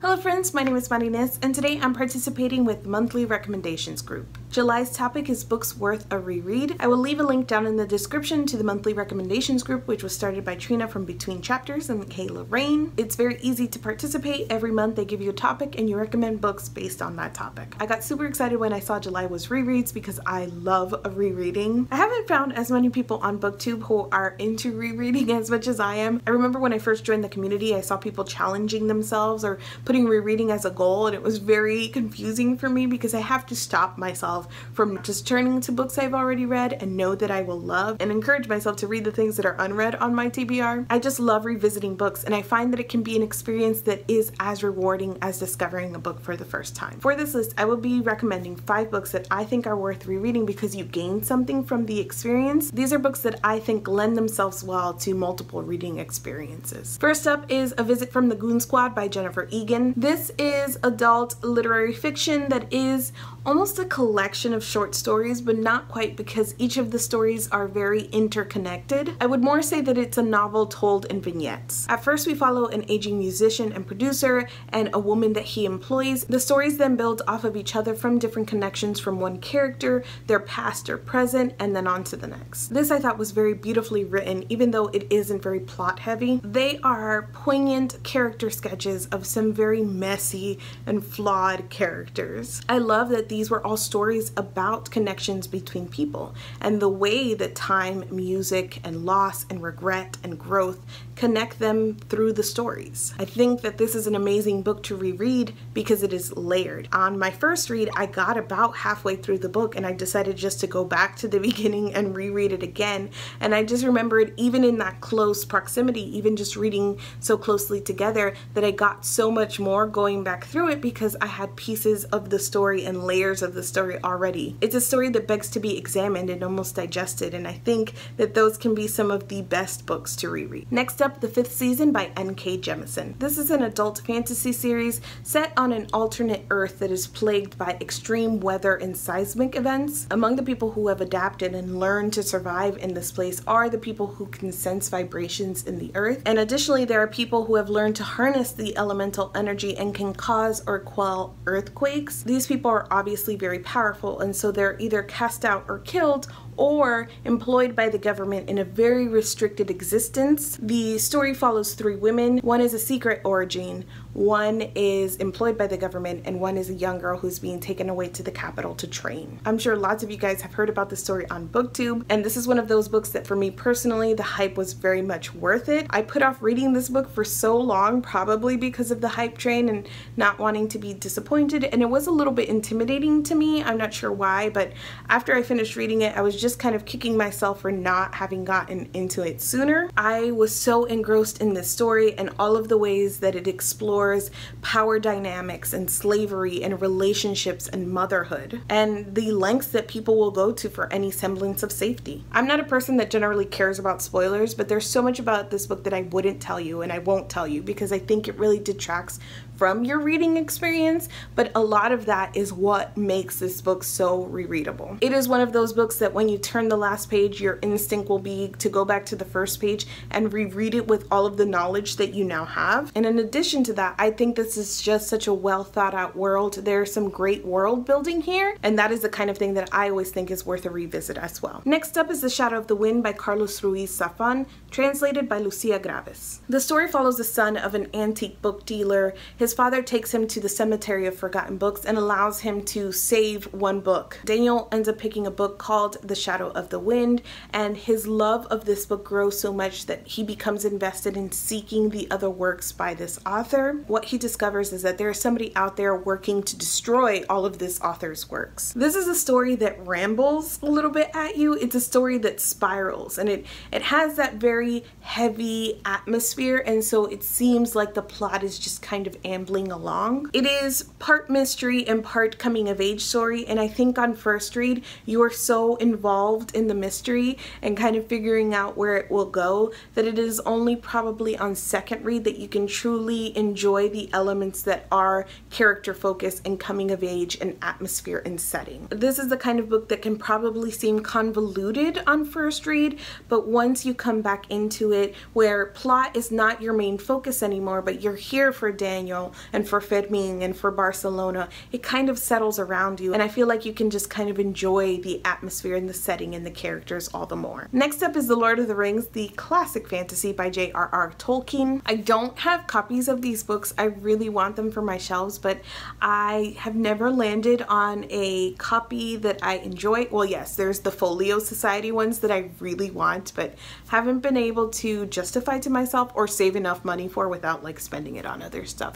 Hello friends, my name is Marines, and today I'm participating with Monthly Recommendations Group. July's topic is books worth a reread. I will leave a link down in the description to the Monthly Recommendations Group, which was started by Trina from Between Chapters and Kayla Rain. It's very easy to participate. Every month they give you a topic and you recommend books based on that topic. I got super excited when I saw July was rereads because I love rereading. I haven't found as many people on BookTube who are into rereading as much as I am. I remember when I first joined the community, I saw people challenging themselves or putting rereading as a goal, and it was very confusing for me because I have to stop myself from just turning to books I've already read and know that I will love, and encourage myself to read the things that are unread on my TBR. I just love revisiting books, and I find that it can be an experience that is as rewarding as discovering a book for the first time. For this list, I will be recommending 5 books that I think are worth rereading because you gain something from the experience. These are books that I think lend themselves well to multiple reading experiences. First up is A Visit from the Goon Squad by Jennifer Egan. This is adult literary fiction that is almost a collection of short stories, but not quite, because each of the stories are very interconnected. I would more say that it's a novel told in vignettes. At first we follow an aging musician and producer and a woman that he employs. The stories then build off of each other from different connections from one character, their past or present, and then on to the next. This I thought was very beautifully written, even though it isn't very plot heavy. They are poignant character sketches of some very messy and flawed characters. I love that these were all stories about connections between people and the way that time, music, and loss and regret and growth connect them through the stories. I think that this is an amazing book to reread because it is layered. On my first read, I got about halfway through the book and I decided just to go back to the beginning and reread it again, and I just remembered, even in that close proximity, even just reading so closely together, that I got so much more going back through it because I had pieces of the story and layers of the story already. It's a story that begs to be examined and almost digested, and I think that those can be some of the best books to reread. Next up, The Fifth Season by N.K. Jemisin. This is an adult fantasy series set on an alternate Earth that is plagued by extreme weather and seismic events. Among the people who have adapted and learned to survive in this place are the people who can sense vibrations in the earth, and additionally there are people who have learned to harness the elemental energy and can cause or quell earthquakes. These people are obviously very powerful, and so they're either cast out or killed or employed by the government in a very restricted existence. The story follows 3 women. One is a secret origin, one is employed by the government, and one is a young girl who's being taken away to the capital to train. I'm sure lots of you guys have heard about this story on BookTube, and this is one of those books that for me personally, the hype was very much worth it. I put off reading this book for so long, probably because of the hype train and not wanting to be disappointed, and it was a little bit intimidating to me. I'm not sure why, but after I finished reading it, I was just kind of kicking myself for not having gotten into it sooner. I was so engrossed in this story and all of the ways that it explores power dynamics and slavery and relationships and motherhood, and the lengths that people will go to for any semblance of safety. I'm not a person that generally cares about spoilers, but there's so much about this book that I wouldn't tell you, and I won't tell you because I think it really detracts from your reading experience, but a lot of that is what makes this book so rereadable. It is one of those books that when you turn the last page, your instinct will be to go back to the first page and reread it with all of the knowledge that you now have. And in addition to that, I think this is just such a well thought out world. There's some great world building here, and that is the kind of thing that I always think is worth a revisit as well. Next up is The Shadow of the Wind by Carlos Ruiz Zafon, translated by Lucia Graves. The story follows the son of an antique book dealer. His father takes him to the cemetery of forgotten books and allows him to save one book. Daniel ends up picking a book called The Shadow of the Wind, and his love of this book grows so much that he becomes invested in seeking the other works by this author. What he discovers is that there is somebody out there working to destroy all of this author's works. This is a story that rambles a little bit at you. It's a story that spirals, and it has that very heavy atmosphere, and so it seems like the plot is just kind of ambling along. It is part mystery and part coming of age story, and I think on first read you are so involved involved in the mystery and kind of figuring out where it will go, that it is only probably on second read that you can truly enjoy the elements that are character focus and coming of age and atmosphere and setting. This is the kind of book that can probably seem convoluted on first read, but once you come back into it, where plot is not your main focus anymore, but you're here for Daniel and for Fermin and for Barcelona, it kind of settles around you, and I feel like you can just kind of enjoy the atmosphere and the setting and the characters all the more. Next up is The Lord of the Rings, the classic fantasy by J.R.R. Tolkien. I don't have copies of these books. I really want them for my shelves, but I have never landed on a copy that I enjoy. Well, yes, there's the Folio Society ones that I really want, but haven't been able to justify to myself or save enough money for without like spending it on other stuff.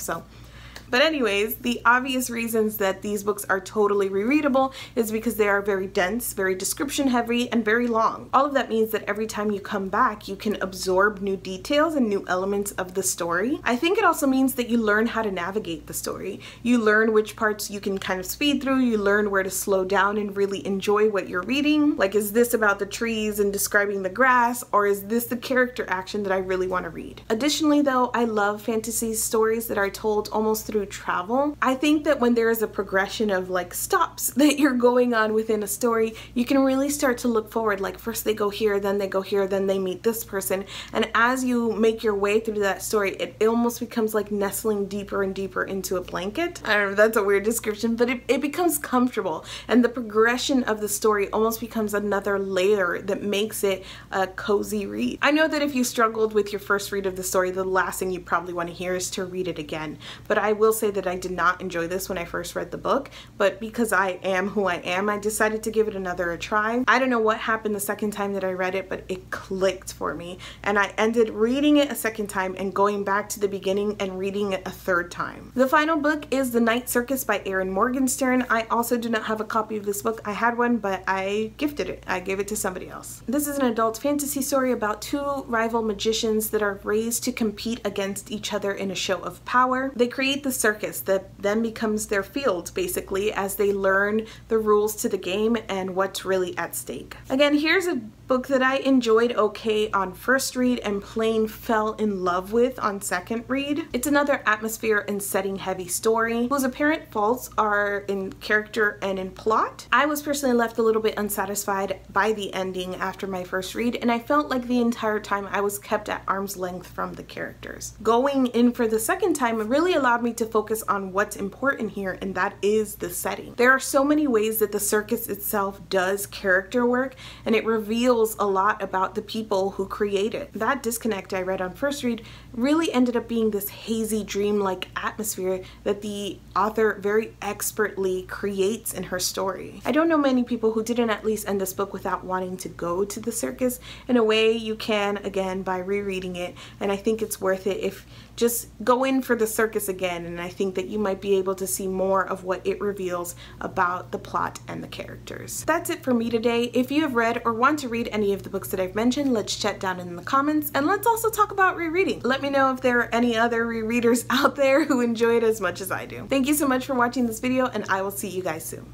But anyways, the obvious reasons that these books are totally rereadable is because they are very dense, very description heavy, and very long. All of that means that every time you come back, you can absorb new details and new elements of the story. I think it also means that you learn how to navigate the story. You learn which parts you can kind of speed through, you learn where to slow down and really enjoy what you're reading. Like, is this about the trees and describing the grass, or is this the character action that I really want to read? Additionally though, I love fantasy stories that are told almost through travel. I think that when there is a progression of like stops that you're going on within a story, you can really start to look forward. Like, first they go here, then they go here, then they meet this person, and as you make your way through that story, it almost becomes like nestling deeper and deeper into a blanket. I don't know if that's a weird description, but it becomes comfortable, and the progression of the story almost becomes another layer that makes it a cozy read. I know that if you struggled with your first read of the story, the last thing you probably want to hear is to read it again, but I will say that I did not enjoy this when I first read the book, but because I am who I am, I decided to give it another try. I don't know what happened the second time that I read it, but it clicked for me, and I ended reading it a second time and going back to the beginning and reading it a third time. The final book is The Night Circus by Erin Morgenstern. I also do not have a copy of this book. I had one, but I gifted it. I gave it to somebody else. This is an adult fantasy story about two rival magicians that are raised to compete against each other in a show of power. They create the circus that then becomes their field, basically, as they learn the rules to the game and what's really at stake. Again, here's a book that I enjoyed okay on first read and plain fell in love with on second read. It's another atmosphere and setting heavy story whose apparent faults are in character and in plot. I was personally left a little bit unsatisfied by the ending after my first read, and I felt like the entire time I was kept at arm's length from the characters. Going in for the second time, it really allowed me to focus on what's important here, and that is the setting. There are so many ways that the circus itself does character work, and it reveals a lot about the people who create it. That disconnect I read on first read really ended up being this hazy, dreamlike atmosphere that the author very expertly creates in her story. I don't know many people who didn't at least end this book without wanting to go to the circus. In a way, you can, again, by rereading it, and I think it's worth it if just go in for the circus again, and I think that you might be able to see more of what it reveals about the plot and the characters. That's it for me today. If you have read or want to read any of the books that I've mentioned, let's chat down in the comments, and let's also talk about rereading. Let me know if there are any other rereaders out there who enjoy it as much as I do. Thank you so much for watching this video, and I will see you guys soon.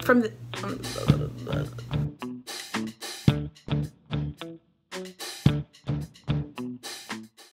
From the